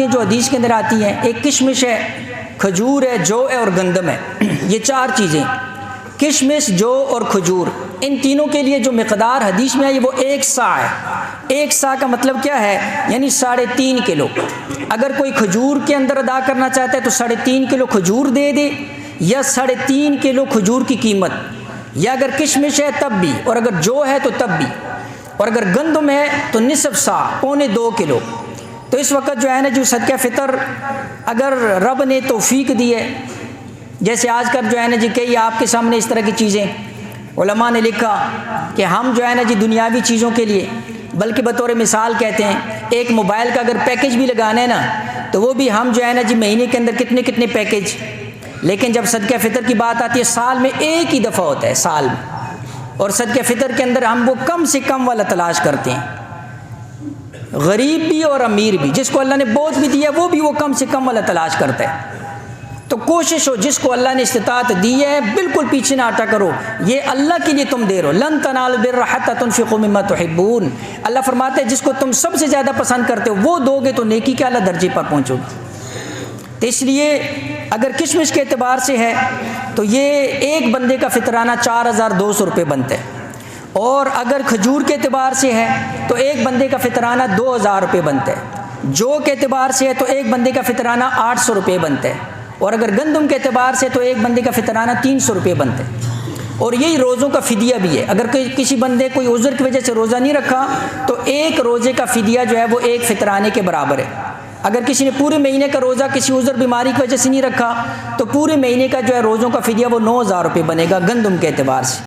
جو حدیث کے اندر آتی ہیں، ایک کشمش ہے، کھجور ہے، جو ہے اور گندم ہے۔ یہ چار چیزیں، کشمش، جو اور کھجور، ان تینوں کے لیے جو مقدار حدیث میں آئی وہ 1 سا ہے۔ 1 سا کا مطلب کیا ہے؟ یعنی 3.5 کلو۔ اگر کوئی کھجور کے اندر ادا کرنا چاہتا ہے تو 3.5 کلو کھجور دے دے، یا 3.5 کلو کھجور کی قیمت، یا اگر کشمش ہے تب بھی، اور اگر جو ہے تو تب بھی، اور اگر گندم ہے تو نصف سا، 1.25 کلو۔ تو اس وقت جو ہے نا جو صدقہ فطر اگر رب نے توفیق دی ہے، جیسے آج کل جو ہے نا جی کئی آپ کے سامنے اس طرح کی چیزیں علماء نے لکھا کہ ہم جو ہے نا جی دنیاوی چیزوں کے لیے، بلکہ بطور مثال کہتے ہیں ایک موبائل کا اگر پیکج بھی لگانا ہے نا تو وہ بھی ہم جو ہے نا جی مہینے کے اندر کتنے پیکج، لیکن جب صدقہ فطر کی بات آتی ہے سال میں ایک ہی دفعہ ہوتا ہے، سال میں، اور صدقہ فطر کے اندر ہم وہ کم سے کم والا تلاش کرتے ہیں، غریب بھی اور امیر بھی، جس کو اللہ نے بہت بھی دیا وہ بھی وہ کم سے کم والا تلاش کرتا ہے۔ تو کوشش ہو، جس کو اللہ نے استطاعت دی ہے بالکل پیچھے نہ ہٹا کرو، یہ اللہ کے لیے تم دے رہو، لن تنالوا البر حتی تنفقوا مما تحبون۔ اللہ فرماتے ہیں جس کو تم سب سے زیادہ پسند کرتے ہو وہ دو گے تو نیکی کے اعلیٰ درجے پر پہنچو گے۔ تو اس لیے اگر کشمش کے اعتبار سے ہے تو یہ ایک بندے کا فطرانہ 4200 روپے بنتا ہے، اور اگر کھجور کے اعتبار سے ہے تو ایک بندے کا فطرانہ 2000 روپے بنتا ہے، جو کے اعتبار سے ہے تو ایک بندے کا فطرانہ 800 روپے بنتا ہے، اور اگر گندم کے اعتبار سے تو ایک بندے کا فطرانہ 300 روپے بنتا ہے۔ اور یہی روزوں کا فدیہ بھی ہے، اگر کسی بندے کوئی عذر کی وجہ سے روزہ نہیں رکھا تو ایک روزے کا فدیہ جو ہے وہ ایک فطرانے کے برابر ہے۔ اگر کسی نے پورے مہینے کا روزہ کسی عذر بیماری کی وجہ سے نہیں رکھا تو پورے مہینے کا جو ہے روزوں کا فدیہ وہ 9000 روپے بنے گا گندم کے اعتبار سے۔